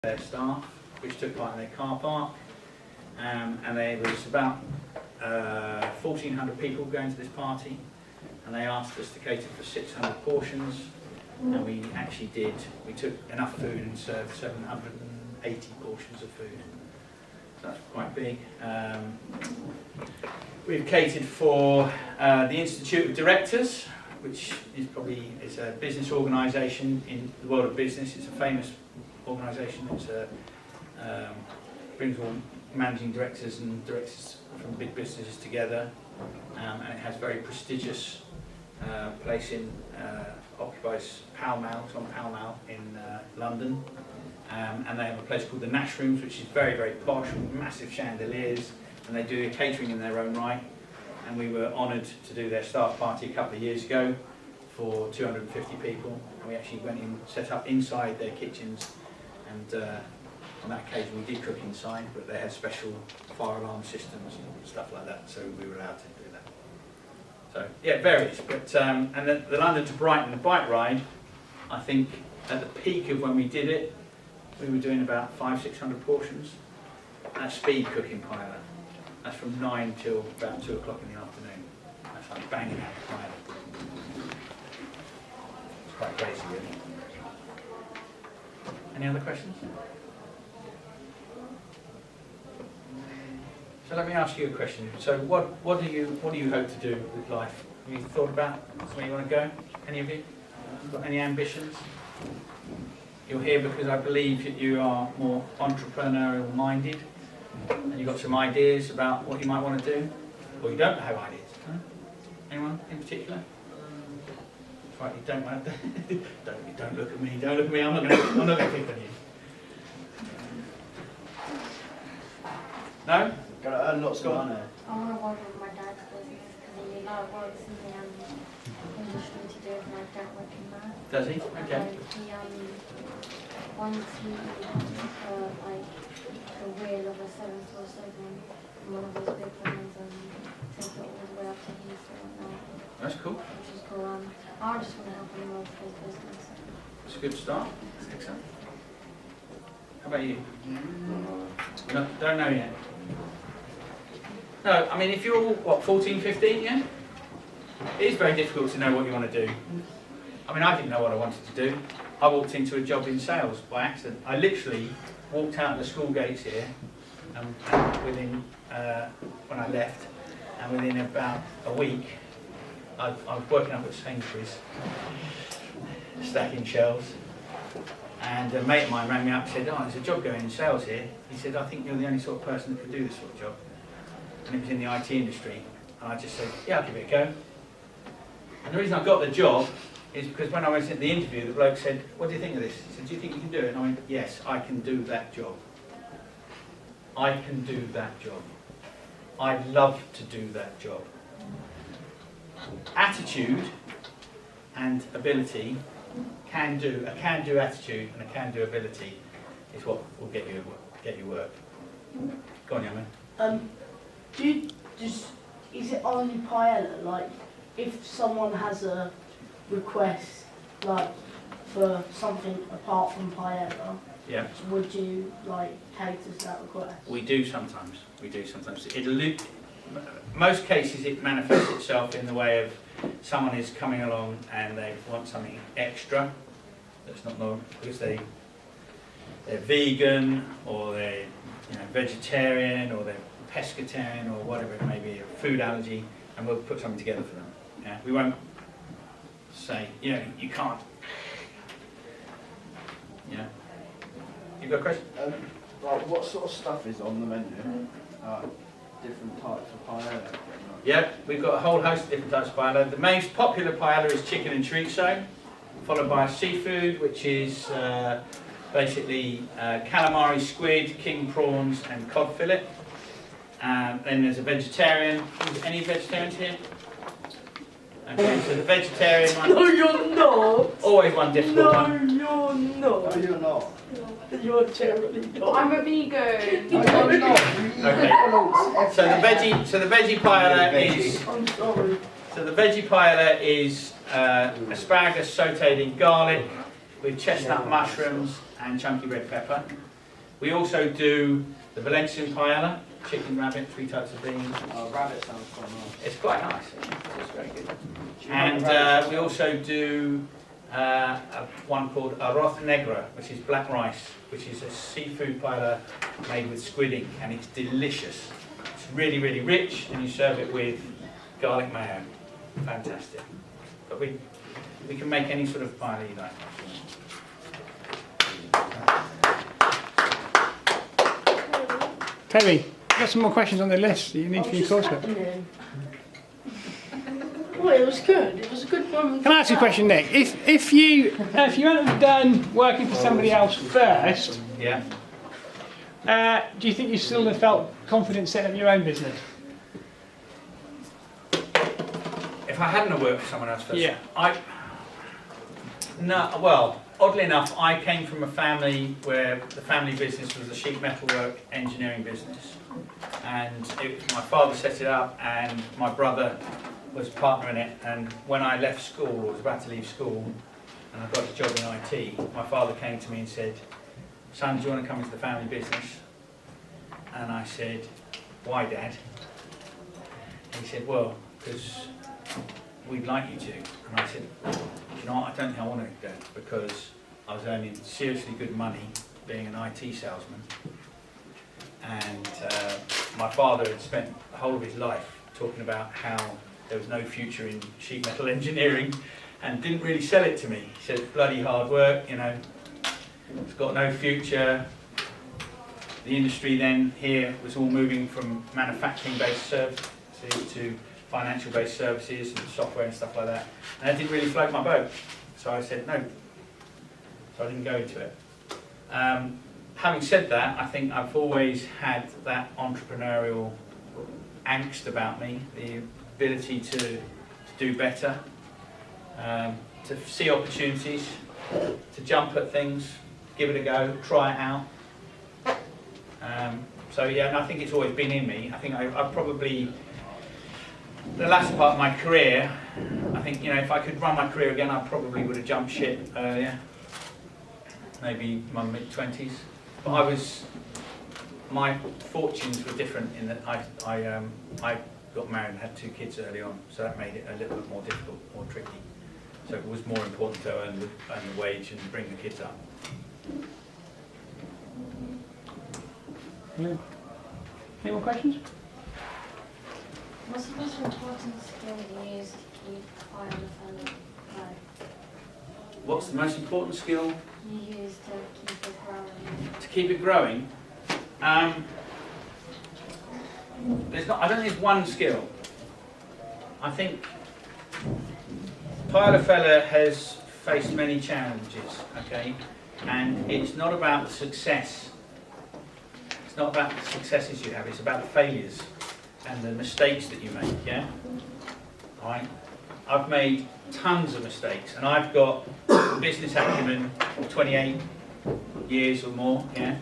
their staff, which took part in their car park, and there was about 1,400 people going to this party, and they asked us to cater for 600 portions, and we actually did. We took enough food and served 780 portions of food, so that's quite big. We've catered for the Institute of Directors, which is probably a business organisation in the world of business. It's a famous organisation. It's brings all managing directors and directors from big businesses together, and it has very prestigious place in occupies Pall Mall. It's on Pall Mall in London, and they have a place called the Nash Rooms, which is very, very posh, with massive chandeliers, and they do catering in their own right. And we were honoured to do their staff party a couple of years ago for 250 people, and we actually went in, set up inside their kitchens, and on that occasion we did cook inside, but they had special fire alarm systems and stuff like that, so we were allowed to do that. So yeah, it varies, but and the London to Brighton, the bike ride, I think at the peak of when we did it, we were doing about 500-600 portions. That's speed cooking pilot. That's from 9 till about 2 o'clock in the afternoon. That's like banging out the pilot. It's quite crazy, really. Any other questions? So let me ask you a question. So what do you hope to do with life? Have you thought about where you want to go? Any of you? Got any ambitions? You're here because I believe that you are more entrepreneurial minded, and you've got some ideas about what you might want to do, or you don't have ideas. Huh? Anyone in particular? That's right, you don't want to. don't look at me. Don't look at me. I'm not going to pick on you. No? Got to earn lots of money. I want to work with my dad's business because he works in the industry to do with my dad working there. Does he? Okay. And once he like the wheel of a 747 from one of those big planes and take it all the way up to Heathrow now. That's cool. Which is cool. I just want to help him with his business. It's a good start. Excellent. How about you? No, don't know yet. No, I mean, if you're, what, 14, 15, yeah? It is very difficult to know what you want to do. I mean, I didn't know what I wanted to do. I walked into a job in sales by accident. I literally walked out the school gates here, and within, when I left, and within about a week, I was working up at Sainsbury's, stacking shelves. And a mate of mine rang me up and said, "Oh, there's a job going in sales here." He said, "I think you're the only sort of person that could do this sort of job." And it was in the IT industry. And I just said, "Yeah, I'll give it a go." And the reason I got the job is because when I was at the interview, the bloke said, "What do you think of this?" He said, "Do you think you can do it?" And I went, "Yes, I can do that job. I can do that job. I'd love to do that job." Attitude and ability, a can-do attitude and a can-do ability is what will get you work. Go on, young man. Is it only paella? Like, if someone has a request, like for something apart from paella, Yeah. would you like cater to that request? We do sometimes. Most cases it manifests itself in the way of someone is coming along and they want something extra that's not normal because they're vegan, or they're vegetarian, or they're pescatarian, or whatever it may be, a food allergy, and we'll put something together for them. Yeah? We won't say, you can't. Yeah. You got a question? Like, what sort of stuff is on the menu? Different types of paella. Yeah, we've got a whole host of different types of paella. The most popular paella is chicken and chorizo, followed by seafood, which is basically calamari, squid, king prawns, and cod fillet. Then there's a vegetarian. Any vegetarians here? Okay, so the vegetarian one. No, you're not. Always one difficult one. No, you're not. No, you're not. You're terribly not. I'm a vegan. No, you're not. Okay. So the veggie paella is. I'm sorry. So the veggie paella is asparagus sautéed in garlic with chestnut mushrooms and chunky red pepper. We also do the Valencian paella, chicken, rabbit, 3 types of beans. Rabbit sounds quite nice. It's quite nice. It's very good. Do you like And rabbit? we also do one called arroz negra, which is black rice, which is a seafood paella made with squid ink, and it's delicious. It's really, really rich, and you serve it with garlic mayo. Fantastic. But we can make any sort of paella you like. Terry, got some more questions on the list that you need for your coursework. Well, it was good. It was a good one. Can I ask you a question, Nick? If you hadn't have done working for somebody else first, Yeah. do you think you still have felt confident setting up your own business? If I hadn't have worked for someone else first, Yeah. No, well, oddly enough, I came from a family where the family business was the sheet metalwork engineering business, and my father set it up, and my brother was a partner in it. And when I left school, or was about to leave school, and I got a job in IT, my father came to me and said, "Son, do you want to come into the family business?" And I said, "Why, Dad?" And he said, "Well, because we'd like you to." And I said, "You know what, I don't think I want to go, because I was earning seriously good money being an IT salesman, and my father had spent the whole of his life talking about how there was no future in sheet metal engineering, and didn't really sell it to me. He said, it's bloody hard work, you know, it's got no future." The industry then here was all moving from manufacturing-based services to financial-based services and software and stuff like that, and that didn't really float my boat. So I said no. So I didn't go into it. Having said that, I think I've always had that entrepreneurial angst about me, the ability to do better, to see opportunities, to jump at things, give it a go, try it out. So yeah, and I think it's always been in me. I think I probably, the last part of my career, I think, you know, if I could run my career again, I probably would have jumped ship earlier, maybe my mid-20s. But my fortunes were different in that I got married and had 2 kids early on, so that made it a little bit more difficult, more tricky. So it was more important to earn the wage and bring the kids up. Yeah. Any more questions? What's the most important skill you use to keep fire on the fire alive? What's the most important skill You use to keep it growing? to keep it growing? I don't think there's one skill. I think Pilot Fella has faced many challenges, okay? And it's not about the success. It's not about the successes you have, it's about the failures and the mistakes that you make, yeah? All right? I've made tons of mistakes, and I've got business acumen of 28 years or more, yeah?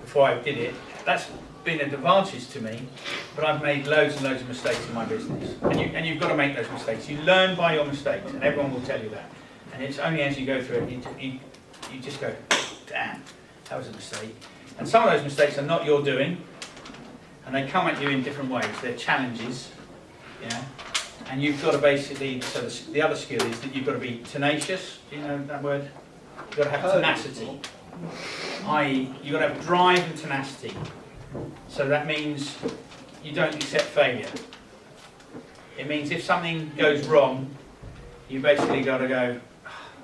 Before I did it. That's been an advantage to me, but I've made loads and loads of mistakes in my business. And you've got to make those mistakes. You learn by your mistakes, and everyone will tell you that. And it's only as you go through it, you just go, damn, that was a mistake. And some of those mistakes are not your doing, and they come at you in different ways. They're challenges, yeah. And you've got to basically, so the other skill is that you've got to be tenacious. Do you know that word? You've got to have tenacity. I.e., you've got to have drive and tenacity. So that means you don't accept failure. It means if something goes wrong, you basically got to go,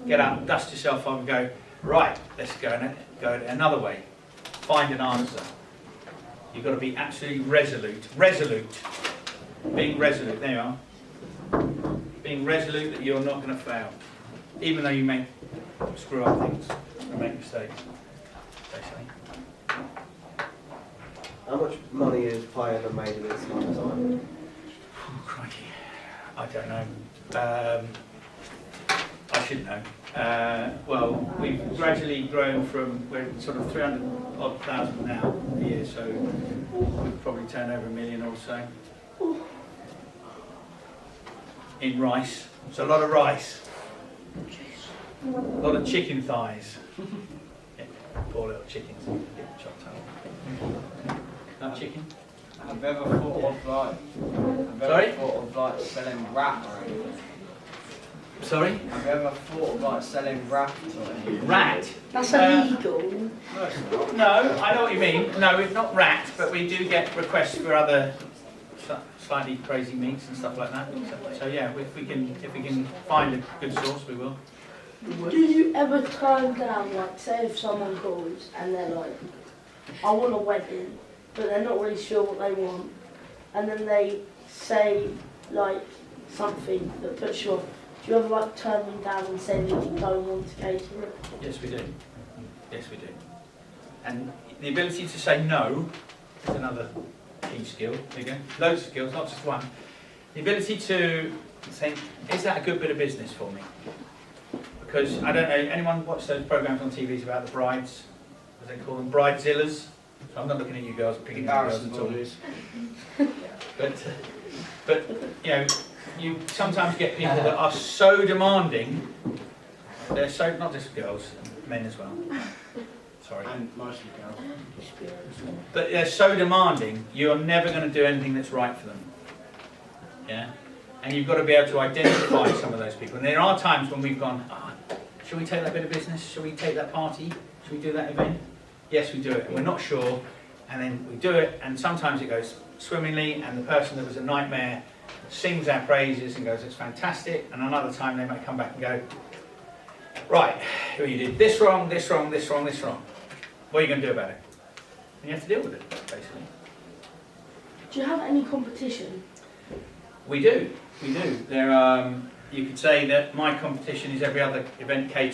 get up, dust yourself off and go, right, let's go another way. Find an answer. You've got to be absolutely resolute. Being resolute, there you are. Being resolute that you're not going to fail. Even though you may screw up things and make mistakes, basically. How much money has Pioneer made in its lifetime? Oh, crikey. I don't know. I should know. Well, we've gradually grown from, we're sort of 300-odd thousand now a year, so we've probably turned over $1 million or so. In rice. It's a lot of rice. A lot of chicken thighs. Yeah. Poor little chickens get chopped up. That chicken? Have you ever thought of like? Sorry? Thought of like selling rat or anything? Sorry? Have you ever thought of like selling rat or anything? Rat? That's Uh, illegal. No, it's not. No, I know what you mean. No, it's not rat, but we do get requests for other slightly crazy meats and stuff like that. So yeah, if we can find a good source, we will. Do you ever turn down, like, say if someone calls and they're like, I want a wedding, but they're not really sure what they want, and then they say, like, something that puts you off. Do you ever, like, turn them down and say that you don't want to cater it? Yes, we do. Yes, we do. And the ability to say no is another key skill. There you go. Loads of skills, not just one. The ability to think, is that a good bit of business for me? Because, I don't know, anyone watch those programs on TV about the brides? What do they call them? Bridezillas? So I'm not looking at you girls, picking at you girls at all. Bodies. But you know, you sometimes get people that are so demanding. They're so, not just girls, men as well. Sorry. And mostly girls. But they're so demanding, you're never going to do anything that's right for them. Yeah? And you've got to be able to identify some of those people. And there are times when we've gone, should we take that bit of business? Should we take that party? Should we do that event? Yes, we do it. And we're not sure. And then we do it, and sometimes it goes swimmingly, and the person that was a nightmare sings our praises and goes, it's fantastic. And another time they might come back and go, right, well, you did this wrong, this wrong, this wrong, this wrong. What are you going to do about it? And you have to deal with it, basically. Do you have any competition? We do. There, you could say that my competition is every other event caterer.